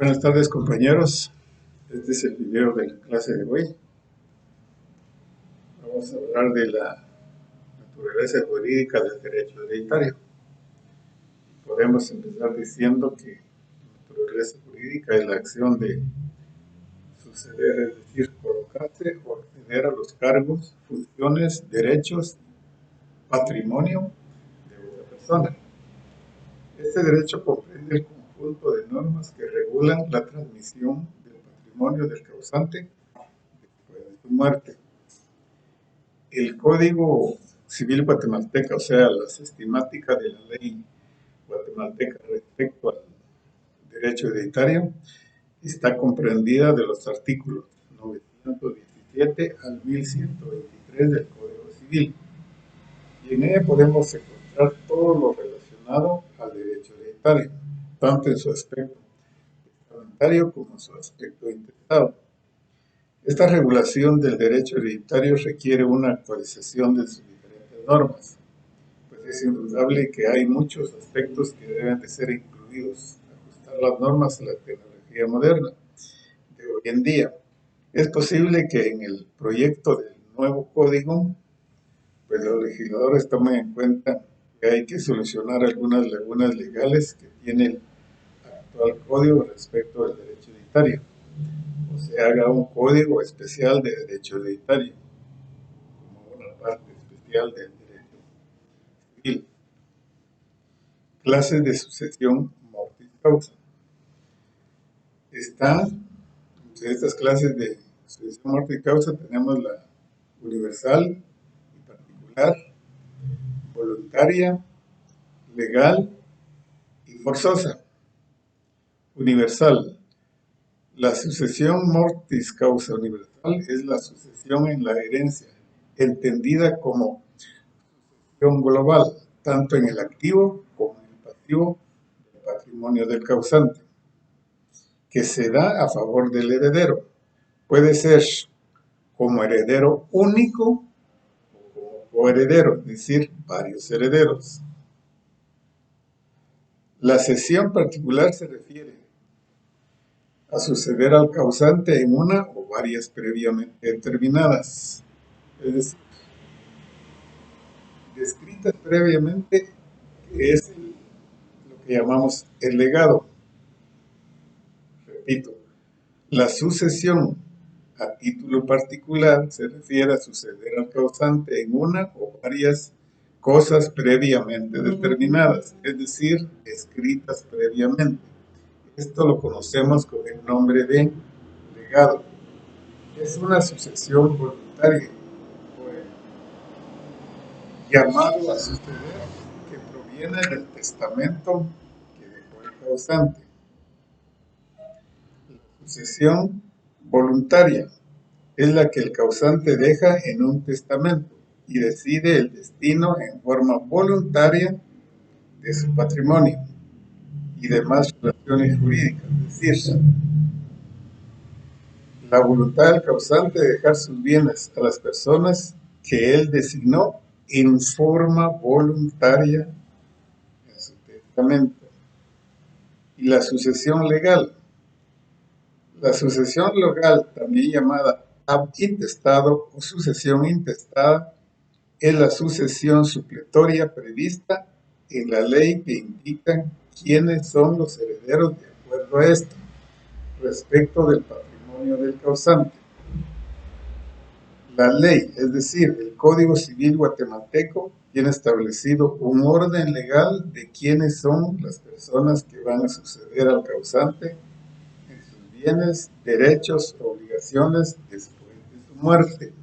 Buenas tardes, compañeros. Este es el video de la clase de hoy. Vamos a hablar de la naturaleza jurídica del derecho hereditario. Podemos empezar diciendo que la naturaleza jurídica es la acción de suceder, es decir, colocarse o acceder a los cargos, funciones, derechos, patrimonio de otra persona. Este derecho comprende el conjunto de normas que regulan la transmisión del patrimonio del causante después de su muerte. El Código Civil guatemalteca, o sea, la sistemática de la ley guatemalteca respecto al derecho hereditario, está comprendida de los artículos 917 al 1123 del Código Civil. Y en ella podemos encontrar todo lo relacionado al derecho hereditario, tanto en su aspecto testamentario como en su aspecto intestado. Esta regulación del derecho hereditario requiere una actualización de sus diferentes normas, pues es indudable que hay muchos aspectos que deben de ser incluidos, ajustar las normas a la tecnología moderna de hoy en día. Es posible que en el proyecto del nuevo código, pues los legisladores tomen en cuenta que hay que solucionar algunas lagunas legales que tiene el actual código respecto al derecho hereditario. O se haga un código especial de derecho hereditario, como una parte especial del derecho civil. Clases de sucesión mortis causa. Entre estas clases de sucesión mortis causa tenemos la universal y particular, voluntaria, legal y forzosa. Universal. La sucesión mortis causa universal es la sucesión en la herencia, entendida como sucesión global, tanto en el activo como en el pasivo del patrimonio del causante, que se da a favor del heredero. Puede ser como heredero único o como coheredero, es decir, varios herederos. La cesión particular se refiere a suceder al causante en una o varias previamente determinadas, es decir, descritas previamente, que es lo que llamamos el legado. Repito, la sucesión a título particular se refiere a suceder al causante en una o varias cosas previamente determinadas, es decir, escritas previamente. Esto lo conocemos con el nombre de legado. Es una sucesión voluntaria, llamado a suceder, que proviene del testamento que dejó el causante. La sucesión voluntaria es la que el causante deja en un testamento y decide el destino en forma voluntaria de su patrimonio y demás relaciones jurídicas, es decir, la voluntad del causante de dejar sus bienes a las personas que él designó en forma voluntaria en su testamento. Y la sucesión legal. La sucesión legal, también llamada ab intestado o sucesión intestada, es la sucesión supletoria prevista en la ley que indica quiénes son los herederos de acuerdo a esto, respecto del patrimonio del causante. La ley, es decir, el Código Civil guatemalteco, tiene establecido un orden legal de quiénes son las personas que van a suceder al causante en sus bienes, derechos, obligaciones después de su muerte.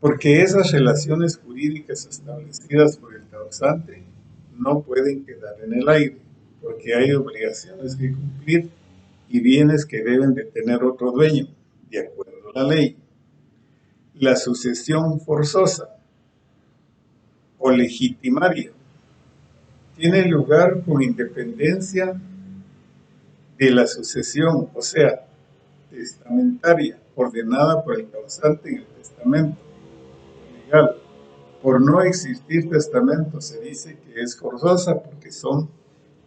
Porque esas relaciones jurídicas establecidas por el causante no pueden quedar en el aire, porque hay obligaciones que cumplir y bienes que deben de tener otro dueño, de acuerdo a la ley. La sucesión forzosa o legitimaria tiene lugar con independencia de la sucesión, o sea, testamentaria, ordenada por el causante en el testamento legal. Por no existir testamento se dice que es forzosa porque son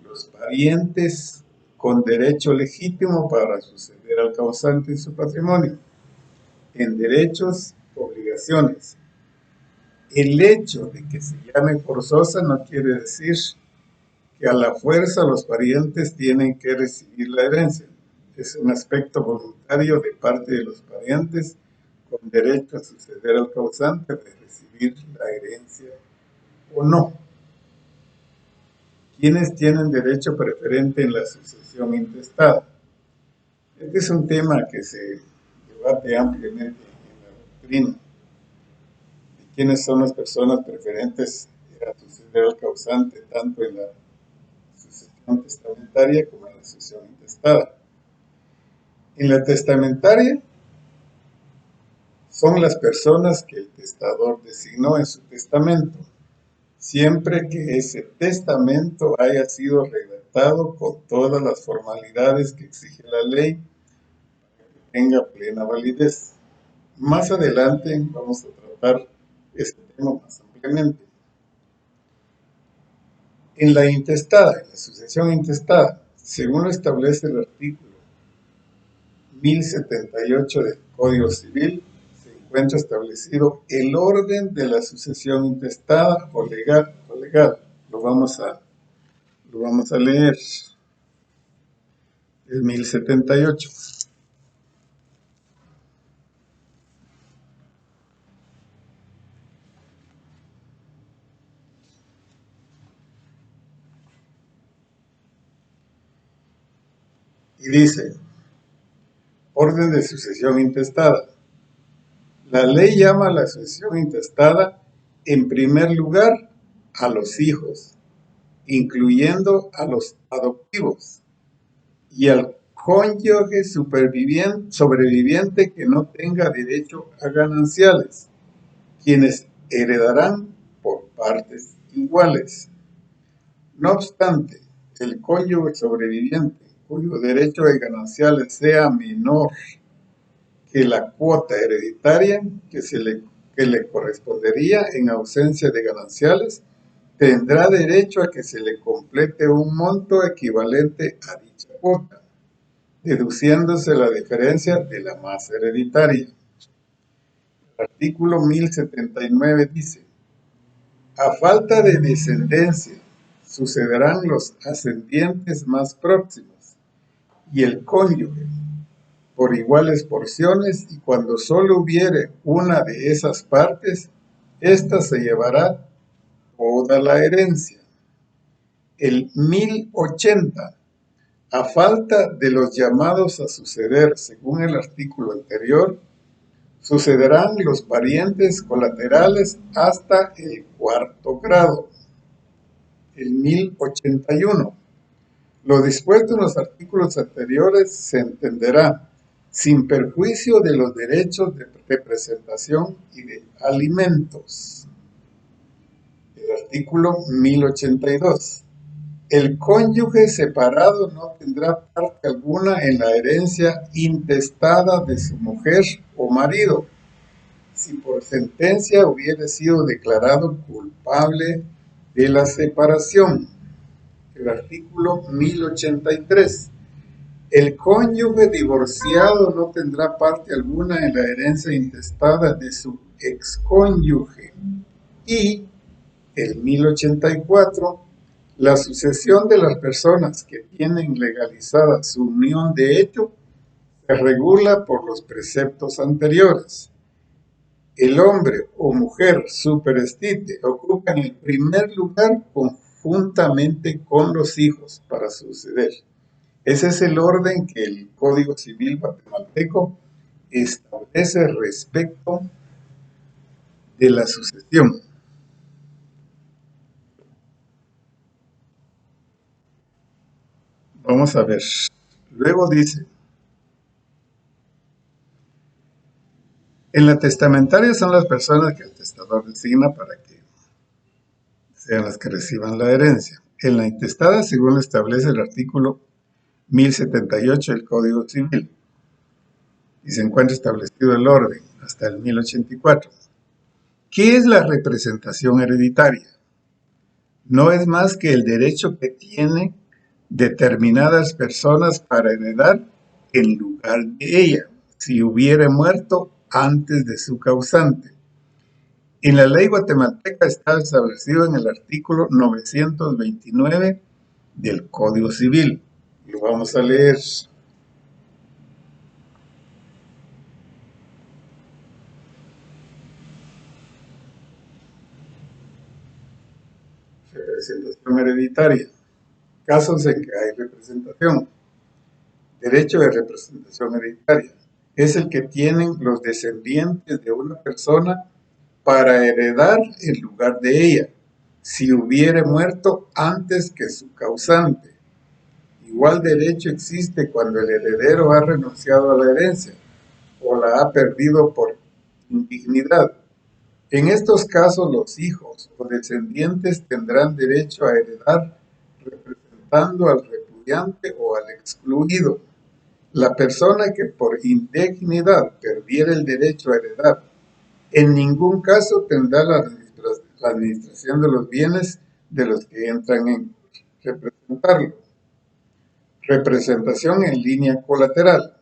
los parientes con derecho legítimo para suceder al causante en su patrimonio. En derechos, obligaciones. El hecho de que se llame forzosa no quiere decir que a la fuerza los parientes tienen que recibir la herencia. Es un aspecto voluntario de parte de los parientes con derecho a suceder al causante de recibir la herencia o no. ¿Quiénes tienen derecho preferente en la sucesión intestada? Este es un tema que se debate ampliamente en la doctrina. ¿De quiénes son las personas preferentes a suceder al causante tanto en la sucesión testamentaria como en la sucesión intestada? En la testamentaria son las personas que el testador designó en su testamento, siempre que ese testamento haya sido redactado con todas las formalidades que exige la ley para que tenga plena validez. Más adelante vamos a tratar este tema más ampliamente. En la intestada, en la sucesión intestada, según lo establece el artículo 1078 del Código Civil, se encuentra establecido el orden de la sucesión intestada o legal. Lo vamos a leer. El 1078. Y dice, orden de sucesión intestada. La ley llama a la sucesión intestada, en primer lugar, a los hijos, incluyendo a los adoptivos, y al cónyuge sobreviviente que no tenga derecho a gananciales, quienes heredarán por partes iguales. No obstante, el cónyuge sobreviviente, cuyo derecho de gananciales sea menor que la cuota hereditaria que le correspondería en ausencia de gananciales, tendrá derecho a que se le complete un monto equivalente a dicha cuota, deduciéndose la diferencia de la masa hereditaria. El artículo 1079 dice, a falta de descendencia, sucederán los ascendientes más próximos y el cónyuge por iguales porciones, y cuando solo hubiere una de esas partes, ésta se llevará toda la herencia. El 1080, a falta de los llamados a suceder según el artículo anterior, sucederán los parientes colaterales hasta el cuarto grado. El 1081. Lo dispuesto en los artículos anteriores se entenderá sin perjuicio de los derechos de representación y de alimentos. El artículo 1082. El cónyuge separado no tendrá parte alguna en la herencia intestada de su mujer o marido, si por sentencia hubiere sido declarado culpable de la separación. El artículo 1083. El cónyuge divorciado no tendrá parte alguna en la herencia intestada de su excónyuge. Y el 1084. La sucesión de las personas que tienen legalizada su unión de hecho se regula por los preceptos anteriores. El hombre o mujer superestite ocupan el primer lugar conjuntamente con los hijos para suceder. Ese es el orden que el Código Civil guatemalteco establece respecto de la sucesión. Vamos a ver. Luego dice, en la testamentaria son las personas que el testador designa para que sean las que reciban la herencia. En la intestada, según lo establece el artículo 1078 del Código Civil, y se encuentra establecido el orden hasta el 1084. ¿Qué es la representación hereditaria? No es más que el derecho que tiene determinadas personas para heredar en lugar de ella, si hubiere muerto antes de su causante. En la ley guatemalteca está establecido en el artículo 929 del Código Civil. Lo vamos a leer. Representación hereditaria. Casos en que hay representación. Derecho de representación hereditaria. Es el que tienen los descendientes de una persona para heredar en lugar de ella, si hubiere muerto antes que su causante. Igual derecho existe cuando el heredero ha renunciado a la herencia o la ha perdido por indignidad. En estos casos, los hijos o descendientes tendrán derecho a heredar representando al repudiante o al excluido. La persona que por indignidad perdiera el derecho a heredar en ningún caso tendrá la administración de los bienes de los que entran en representarlo. Representación en línea colateral.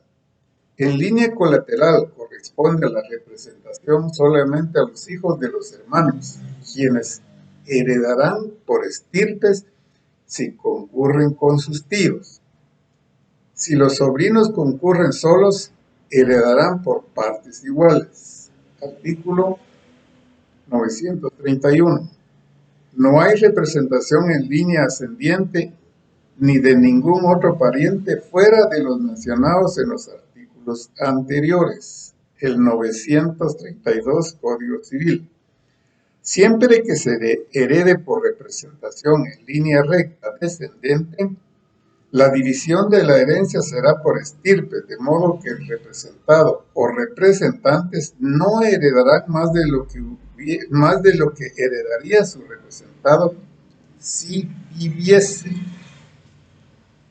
En línea colateral corresponde a la representación solamente a los hijos de los hermanos, quienes heredarán por estirpes si concurren con sus tíos. Si los sobrinos concurren solos, heredarán por partes iguales. Artículo 931. No hay representación en línea ascendiente ni de ningún otro pariente fuera de los mencionados en los artículos anteriores. El 932 Código Civil. Siempre que se herede por representación en línea recta descendente, la división de la herencia será por estirpe, de modo que el representado o representantes no heredarán más de lo que heredaría su representado si viviese.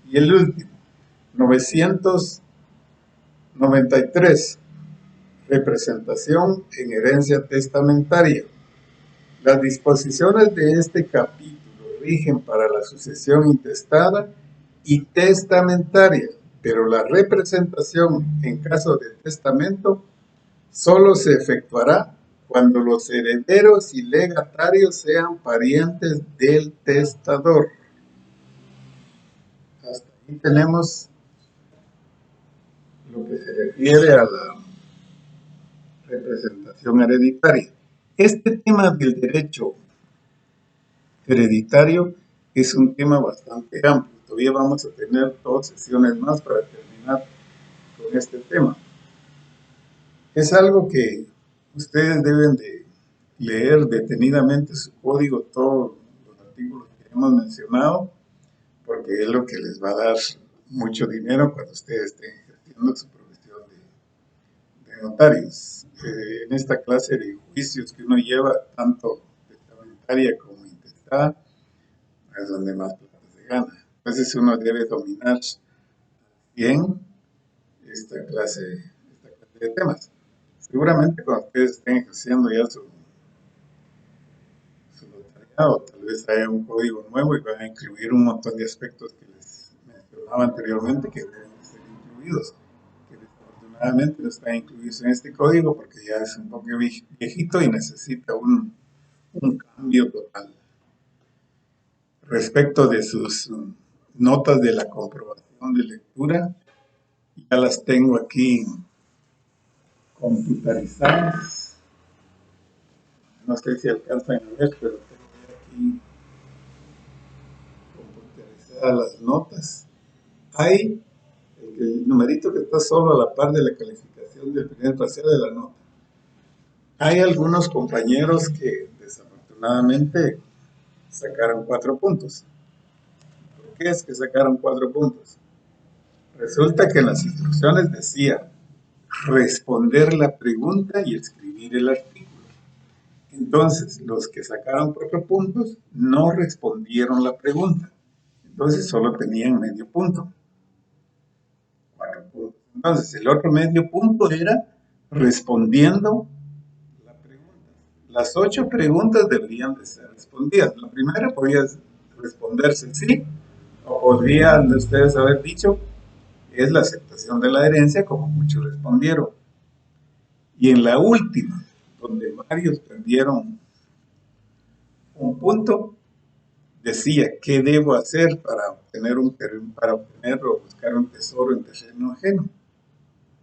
Y el último, 993, representación en herencia testamentaria. Las disposiciones de este capítulo rigen para la sucesión intestada y testamentaria, pero la representación en caso de testamento solo se efectuará cuando los herederos y legatarios sean parientes del testador. Hasta ahí tenemos lo que se refiere a la representación hereditaria. Este tema del derecho hereditario es un tema bastante amplio. Todavía vamos a tener 2 sesiones más para terminar con este tema. Es algo que ustedes deben de leer detenidamente su código, todos los artículos que hemos mencionado, porque es lo que les va a dar mucho dinero cuando ustedes estén ejerciendo su profesión de notarios. En esta clase de juicios que uno lleva, tanto testamentaria como intestada, es donde más plata se gana. Entonces uno debe dominar bien esta clase de temas. Seguramente cuando ustedes estén ejerciendo ya su notariado, tal vez haya un código nuevo y van a incluir un montón de aspectos que les mencionaba anteriormente que deben ser incluidos, que desafortunadamente no están incluidos en este código porque ya es un poco viejito y necesita un cambio total. Respecto de sus notas de la comprobación de lectura, ya las tengo aquí computarizadas. No sé si alcanzan a ver, pero tengo aquí computarizadas las notas. Hay el numerito que está solo a la par de la calificación del primer parcial de la nota. Hay algunos compañeros que desafortunadamente sacaron 4 puntos. ¿Por qué es que sacaron 4 puntos? Resulta que en las instrucciones decía responder la pregunta y escribir el artículo. Entonces, los que sacaron 4 puntos no respondieron la pregunta. Entonces, solo tenían medio punto. 4 puntos. Entonces, el otro medio punto era respondiendo la pregunta. Las 8 preguntas deberían de ser respondidas. La primera podía responderse sí o podrían ustedes haber dicho, es la aceptación de la herencia, como muchos respondieron. Y en la última, donde varios perdieron un punto, decía, ¿qué debo hacer para obtener o buscar un tesoro en terreno ajeno?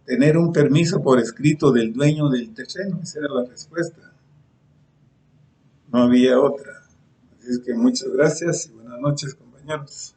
Tener un permiso por escrito del dueño del terreno, esa era la respuesta. No había otra. Así es que muchas gracias y buenas noches, compañeros.